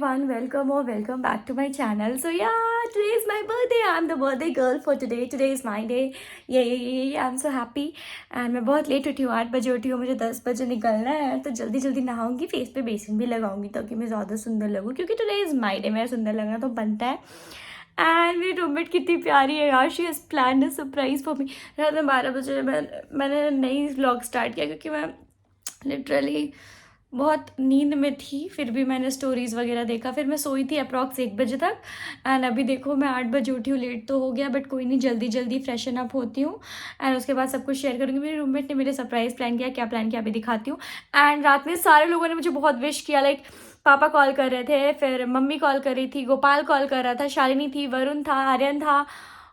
everyone, welcome or welcome back to my channel. So yeah, today is my birthday. I'm the birthday girl for today. Today is my day. Yay, I'm so happy. And मैं बहुत late उठी हूँ, 8 बजे उठी हूँ, मुझे 10 बजे निकलना है, तो जल्दी जल्दी नहाऊंगी, फेस पे बेसन भी लगाऊंगी ताकि मैं ज़्यादा सुंदर लगूँ, क्योंकि टुडे इज़ माय डे, मेरा सुंदर लगना तो बनता है। एंड मेरी रूममेट कितनी प्यारी है यार, she has planned a surprise for me. रात में 12 बजे मैंने नई व्लॉग स्टार्ट किया, क्योंकि मैं लिटरली बहुत नींद में थी, फिर भी मैंने स्टोरीज़ वगैरह देखा, फिर मैं सोई थी अप्रॉक्स 1 बजे तक। एंड अभी देखो मैं 8 बजे उठी हूँ, लेट तो हो गया बट कोई नहीं, जल्दी जल्दी फ्रेशन अप होती हूँ एंड उसके बाद सब कुछ शेयर करूँगी। मेरी रूममेट ने मेरे सरप्राइज़ प्लान किया, क्या प्लान किया अभी दिखाती हूँ। एंड रात में सारे लोगों ने मुझे बहुत विश किया, लाइक पापा कॉल कर रहे थे, फिर मम्मी कॉल कर रही थी, गोपाल कॉल कर रहा था, शालिनी थी, वरुण था, आर्यन था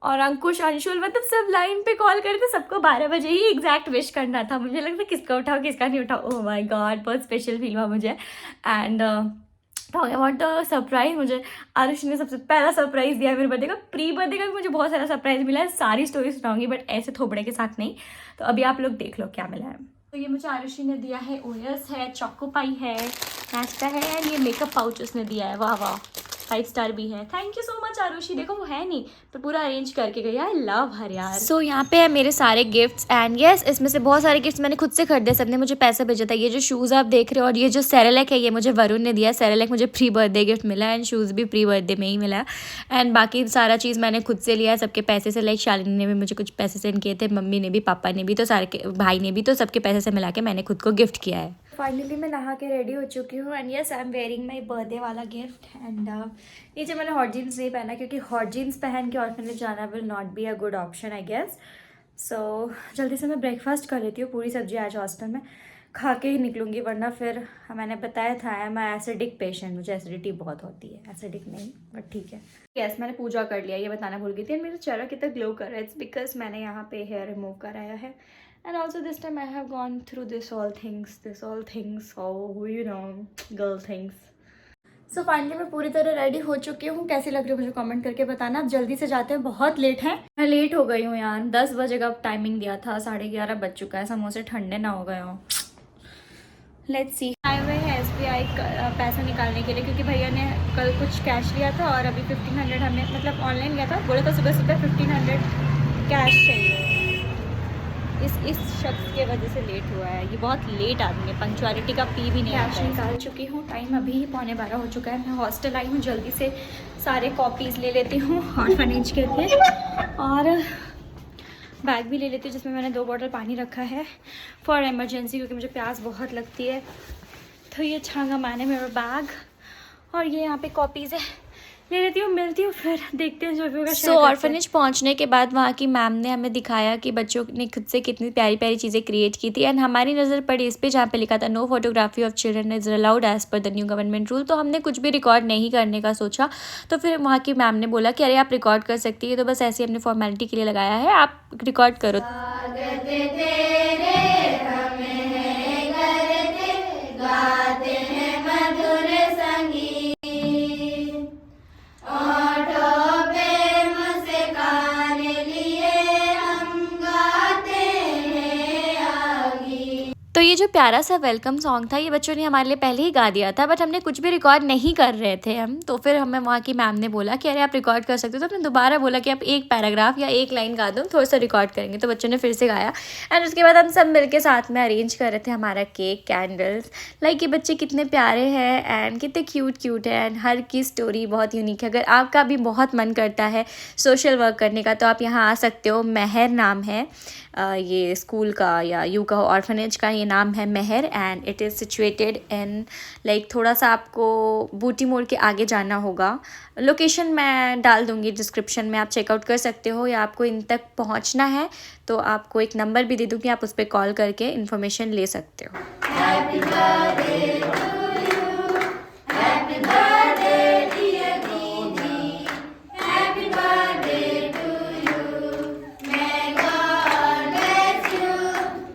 और अंकुश, अंशुल, मतलब सब लाइन पे कॉल करे थे। सबको 12 बजे ही एग्जैक्ट विश करना था। मुझे लगता किसका उठाओ किसका नहीं उठाओ। ओह माय गॉड, बहुत स्पेशल फील हुआ मुझे। And talking about the surprise, मुझे आरुषि ने सबसे पहला सरप्राइज दिया मेरे बर्थडे का। प्री बर्थडे का भी मुझे बहुत सारा सरप्राइज मिला है, सारी स्टोरी सुनाऊंगी बट ऐसे थोपड़े के साथ नहीं। तो अभी आप लोग देख लो क्या मिला है। तो ये मुझे आरुषि ने दिया है, ओयस है, चोको पाई है, नाश्ता है एंड ये मेकअप पाउच उसने दिया है। वाह वाह, 5 स्टार भी है। Thank you so much Arushi. देखो वो है नहीं तो पूरा अरेंज करके गई। आई लव हर यार। सो यहाँ पे है मेरे सारे गिफ्ट्स एंड यस, इसमें से बहुत सारे गिफ्ट्स मैंने खुद से खरीदे, सबने मुझे पैसा भेजा था। ये जो शूज़ आप देख रहे हो और ये जो सेरेलैक है, ये मुझे वरुण ने दिया। सेरेलैक मुझे प्री बर्थडे गिफ्ट मिला एंड शूज़ भी प्री बर्थडे में ही मिला। एंड बाकी सारा चीज़ मैंने खुद से लिया है, सबके पैसे से। लाइक शालिनी ने भी मुझे कुछ पैसे सेंड किए थे, मम्मी ने भी, पापा ने भी, तो सारे भाई ने भी, तो सबके पैसे से मिला के मैंने खुद को गिफ्ट किया है। फाइनली मैं नहा के रेडी हो चुकी हूँ and yes I am wearing my birthday वाला गिफ्ट। एंड नीचे मैंने हॉट जीन्स नहीं पहना, क्योंकि हॉट जीन्स पहन के ऑर्फनेज जाना will not be a good option I guess. So जल्दी से मैं ब्रेकफास्ट कर लेती हूँ। पूरी सब्जी आज हॉस्टल में खा के ही निकलूँगी, वरना फिर मैंने बताया था आई एम एसिडिक पेशेंट, मुझे एसिडिटी बहुत होती है। एसिडिक नहीं बट ठीक है। यस मैंने पूजा कर लिया, ये बताना भूल गई थी। मेरा चेहरा कितना ग्लो कर रहा है, इट्स बिकॉज मैंने यहाँ पे हेयर रिमूव कराया है। And also this time I have gone through this all things, oh you know, girl things. So finally मैं पूरी तरह रेडी हो चुकी हूँ। कैसी लग रही है मुझे कमेंट करके बताना। अब जल्दी से जाते हैं, बहुत लेट है, मैं लेट हो गई हूँ यार। 10 बजे का टाइमिंग दिया था, 11:30 बज चुका है, समोसे ठंडे ना हो गए हो। Let's see. आए हुए हैं SBI पैसा निकालने के लिए, क्योंकि भैया ने कल कुछ कैश लिया था और अभी 1500 हमें, मतलब ऑनलाइन लिया था, बोला था सुबह 1500 कैश चाहिए। इस शख्स के वजह से लेट हुआ है, ये बहुत लेट आदमी है, पंक्चुअलिटी का पी भी नहीं आता है। कैश निकाल चुकी हूँ, टाइम अभी ही 11:15 हो चुका है। मैं हॉस्टल आई हूँ, जल्दी से सारे कॉपीज़ ले लेती हूँ ऑर्फनेज के लिए और बैग भी ले लेती हूँ, जिसमें मैंने 2 बॉटल पानी रखा है फॉर इमरजेंसी, क्योंकि मुझे प्यास बहुत लगती है। तो ये छांगा मैंने मेरा बैग और ये यहाँ पे कॉपीज़ है, ले लेती हूँ, मिलती हूँ, फिर देखते हैं जो भी होगा। सो ऑर्फनेज पहुँचने के बाद वहाँ की मैम ने हमें दिखाया कि बच्चों ने खुद से कितनी प्यारी प्यारी चीज़ें क्रिएट की थी। एंड हमारी नज़र पड़ी इस पे, जहाँ पे लिखा था no photography of children is allowed as per the new government rule. तो हमने कुछ भी रिकॉर्ड नहीं करने का सोचा, तो फिर वहाँ की मैम ने बोला कि अरे आप रिकॉर्ड कर सकती है, तो बस ऐसे ही हमने फॉर्मेलिटी के लिए लगाया है, आप रिकॉर्ड करो। तो ये जो प्यारा सा वेलकम सॉन्ग था, ये बच्चों ने हमारे लिए पहले ही गा दिया था, बट हमने कुछ भी रिकॉर्ड नहीं कर रहे थे हम। तो फिर हमें वहाँ की मैम ने बोला कि अरे आप रिकॉर्ड कर सकते हो, तो हमने दोबारा बोला कि आप एक पैराग्राफ या एक लाइन गा दो, थोड़ा सा रिकॉर्ड करेंगे। तो बच्चों ने फिर से गाया एंड उसके बाद हम सब मिलके साथ में अरेंज कर रहे थे हमारा केक, कैंडल्स। लाइक ये बच्चे कितने प्यारे हैं एंड कितने क्यूट है एंड हर की स्टोरी बहुत यूनिक है। अगर आपका भी बहुत मन करता है सोशल वर्क करने का, तो आप यहाँ आ सकते हो। महर नाम है ये स्कूल का, या यूँ कहो ऑर्फनेज का, ये नाम है Mehar and it is situated in like थोड़ा सा आपको बूटी मोड़ के आगे जाना होगा। लोकेशन मैं डाल दूँगी डिस्क्रिप्शन में, आप चेकआउट कर सकते हो। या आपको इन तक पहुँचना है तो आपको एक नंबर भी दे दूँगी, आप उस पर कॉल करके इन्फॉर्मेशन ले सकते हो। Happy birthday to you, happy birthday dear दीदी, happy birthday to you, may God bless you,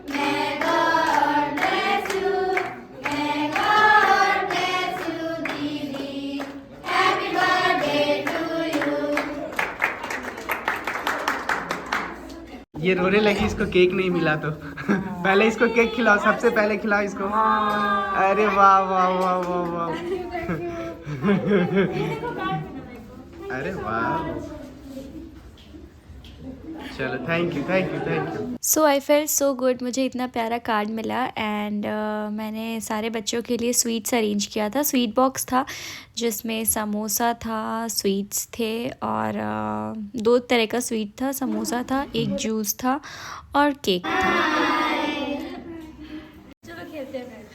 may God bless you, may God bless you दीदी, हैप्पी बर्थडे टू यू। ये रोने लगी, इसको केक नहीं मिला तो पहले इसको केक खिलाओ, सबसे पहले खिलाओ इसको। अरे वाह वाह वाह वाह वाह। अरे वाह, चलो thank you thank you thank you. So I felt so good, मुझे इतना प्यारा कार्ड मिला एंड मैंने सारे बच्चों के लिए स्वीट्स अरेंज किया था। स्वीट बॉक्स था जिसमें समोसा था, स्वीट्स थे और 2 तरह का स्वीट था, समोसा था, एक जूस था और केक था। चलो खेलते हैं,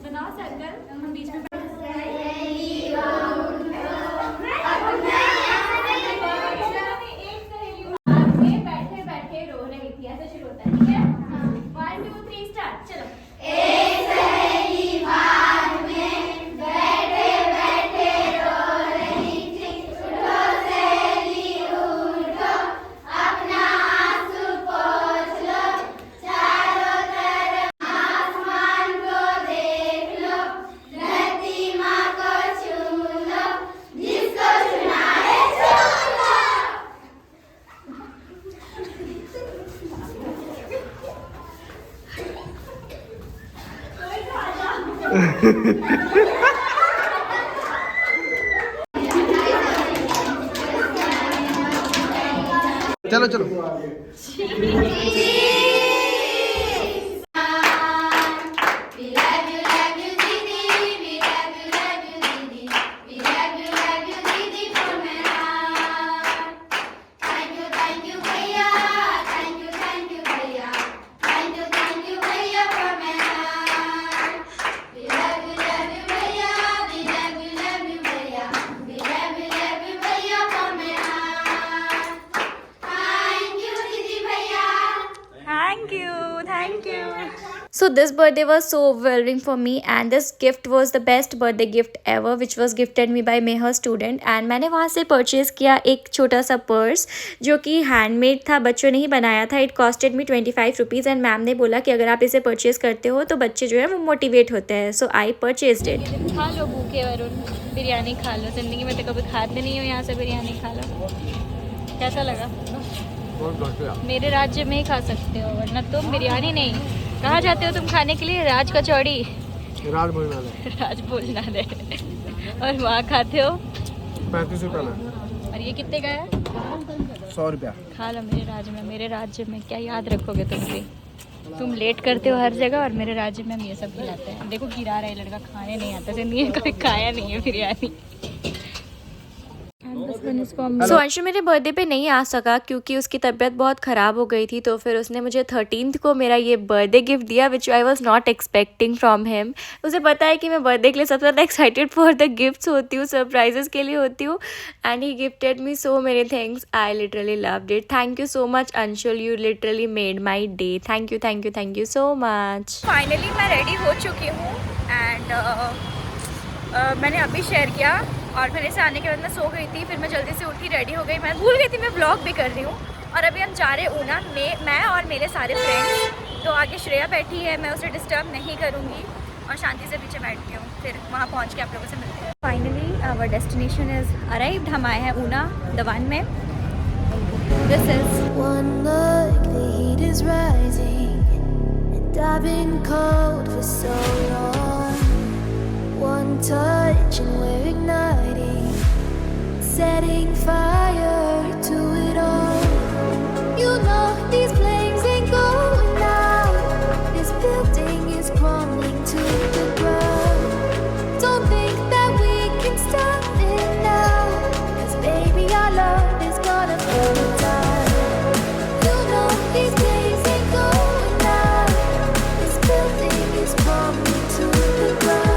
बनाओ सर्कल, हम बीच में चलो चलो। So this birthday was so overwhelming for me and this gift was the best birthday gift ever which was gifted me by Meher student and मैंने वहाँ से परचेज़ किया एक छोटा सा पर्स जो कि हैंडमेड था, बच्चों ने ही बनाया था। It costed me 25 rupees and ma'am ने बोला कि अगर आप इसे परचेज़ करते हो तो बच्चे जो है वो मोटिवेट होते हैं। सो आई परचेज्ड इट। खा लो भूखे वरुण, बिरयानी खा लो, ज़िंदगी में तो कभी खाते नहीं हो, यहाँ से बिरयानी खा लो। कैसा लगा? मेरे राज्य में ही खा सकते हो वरना तुम बिरयानी नहीं। कहाँ जाते हो तुम खाने के लिए? राज कचौड़ी, राज भोजनालय, राज भोजनालय। और वहाँ खाते हो 35 रुपये में। और ये कितने का है? 100 रुपया। खा लो मेरे राज्य में। मेरे राज्य में क्या याद रखोगे तुम भी? तुम लेट करते हो हर जगह और मेरे राज्य में हम ये सब खिलाते हैं। देखो गिरा रहा है लड़का, खाने नहीं आता, जिंदगी में कभी खाया नहीं है बिरयानी। सो अंशु मेरे बर्थडे पे नहीं आ सका क्योंकि उसकी तबीयत बहुत ख़राब हो गई थी, तो फिर उसने मुझे 13th को मेरा ये बर्थडे गिफ्ट दिया which I was not expecting from him. उसे पता है कि मैं बर्थडे के लिए सबसे ज़्यादा एक्साइटेड फॉर द गिफ्ट्स होती हूँ, सरप्राइजेस के लिए होती हूँ and he gifted me so many things. I literally loved it. Thank you so much Anshul, you literally made my day. Thank you thank you thank you so much. Finally मैं ready हो चुकी हूँ and मैंने अभी share किया और फिर से आने के बाद मैं सो गई थी, फिर मैं जल्दी से उठी, रेडी हो गई। मैं भूल गई थी मैं व्लॉग भी कर रही हूँ और अभी हम जा रहे हैं ऊना में, मैं और मेरे सारे फ्रेंड्स। तो आगे श्रेया बैठी है, मैं उसे डिस्टर्ब नहीं करूँगी और शांति से पीछे बैठती हूँ। फिर वहाँ पहुँच के आप लोगों से मिलते हैं। Finally our destination is arrived. हम आए हैं ऊना द वन में। This is one look, the heat is rising, and I've been cold for so long. One touch and we're igniting, setting fire to it all. You know these flames ain't going out. This building is crumbling to the ground. Don't think that we can stop it now, 'cause baby our love is gonna burn down. You know these days ain't going out. This building is crumbling to the ground.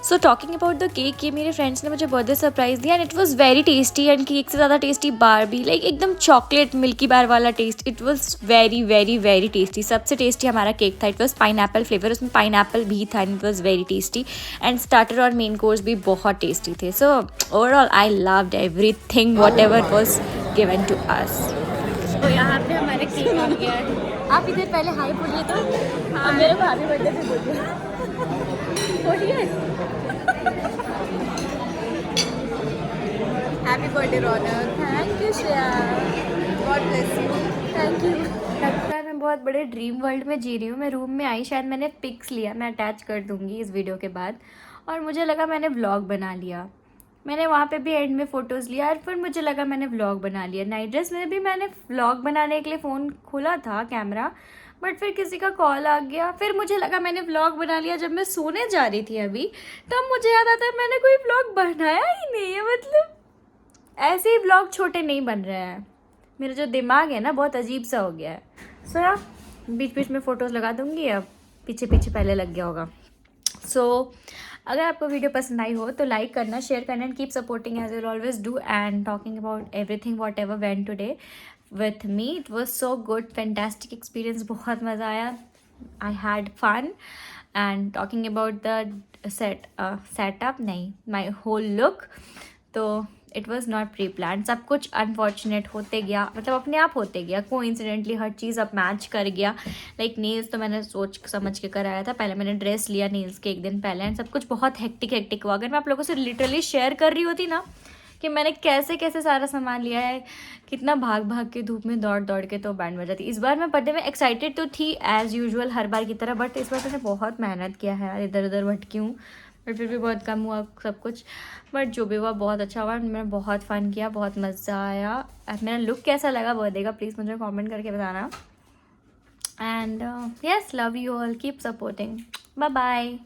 So talking about the cake, ये मेरे friends ने मुझे birthday surprise दिया and it was very tasty and cake से ज़्यादा tasty Barbie, like एकदम chocolate milky bar वाला taste. It was very very very tasty. सबसे टेस्टी हमारा केक था। इट वाज पाइनएप्पल फ्लेवर, उसमें पाइनएप्पल भी था and it was very tasty and starter और मेन कोर्स भी बहुत टेस्टी थे। So overall I loved everything whatever was given to us. तो यहाँ पे हमारे केक आ गया है। आप इधर पहले हाय बोलिए तो। हाँ, मेरे को हैप्पी बर्थडे से बोलिए। Happy birthday Raunak. Thank you Shreya, God bless you. Thank you. लगता है मैं बहुत बड़े ड्रीम वर्ल्ड में जी रही हूँ। मैं रूम में आई, शायद मैंने पिक्स लिया, मैं अटैच कर दूँगी इस वीडियो के बाद। और मुझे लगा मैंने व्लॉग बना लिया। मैंने वहाँ पे भी एंड में फ़ोटोज़ लिया और फिर मुझे लगा मैंने व्लॉग बना लिया। नाइट ड्रेस में भी मैंने व्लॉग बनाने के लिए फ़ोन खोला था कैमरा, बट फिर किसी का कॉल आ गया। फिर मुझे लगा मैंने व्लॉग बना लिया। जब मैं सोने जा रही थी अभी तब मुझे याद आता है मैंने कोई व्लॉग बनाया ही नहीं है। मतलब ऐसे ही व्लॉग छोटे नहीं बन रहे हैं। मेरा जो दिमाग है ना बहुत अजीब सा हो गया है। सो यार बीच बीच में फ़ोटोज़ लगा दूँगी, अब पीछे पीछे पहले लग गया होगा। सो अगर आपको वीडियो पसंद आई हो तो लाइक करना, शेयर करना and keep supporting as you always do and talking about everything whatever went today with me. It was so good, fantastic experience, बहुत मज़ा आया। I had fun and talking about the setup नहीं, my whole look. तो it was not pre plan, सब कुछ unfortunate होते गया, मतलब अपने आप होते गया। कोइंसिडेंटली हर चीज़ अब मैच कर गया। लाइक नेल्स तो मैंने सोच समझ के कराया था, पहले मैंने ड्रेस लिया नेल्स के एक दिन पहले एंड सब कुछ बहुत हेक्टिक हुआ। अगर मैं आप लोगों से लिटरली शेयर कर रही होती ना कि मैंने कैसे कैसे सारा सामान लिया है, कितना भाग भाग के धूप में दौड़ के, तो बैंड बजा थी। इस बार मैं बर्थडे में एक्साइटेड तो थी एज़ यूजुअल हर बार की तरह, बट इस बार मैंने बहुत मेहनत किया है यार, इधर उधर भटकी हूँ, बट फिर भी बहुत कम हुआ सब कुछ। बट जो भी हुआ बहुत अच्छा हुआ, मैंने बहुत फ़न किया, बहुत मज़ा आया। मेरा लुक कैसा लगा बर्थडे का प्लीज़ मुझे कमेंट करके बताना। And yes, love you all, keep supporting, bye bye.